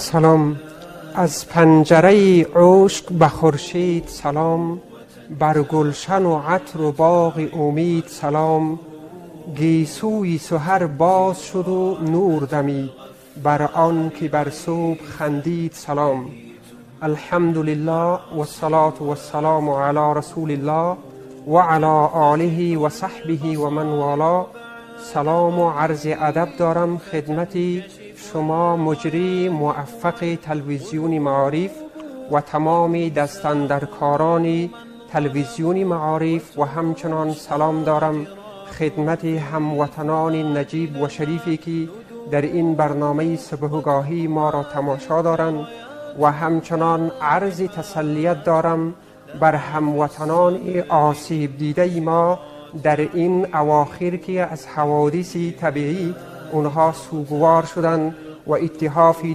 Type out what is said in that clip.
سلام. از پنجره عشق به خورشید سلام، بر گلشن و عطر و باغ امید سلام. گیسوی سحر باز شد و نور دمید، بر آن که بر صبح خندید سلام. الحمدلله و الصلاة و السلام علی رسول الله و علی آله و صحبه و من والا. سلام و عرض ادب دارم خدمت شما مجری موفق تلویزیون معارف و تمام دستاندرکاران تلویزیون معارف، و همچنان سلام دارم خدمت هموطنان نجیب و شریفی که در این برنامه صبحگاهی ما را تماشا دارند، و همچنان عرض تسلیت دارم بر هموطنان آسیب دیده ما در این اواخر که از حوادث طبیعی اونها سوگوار شدند و اتحافی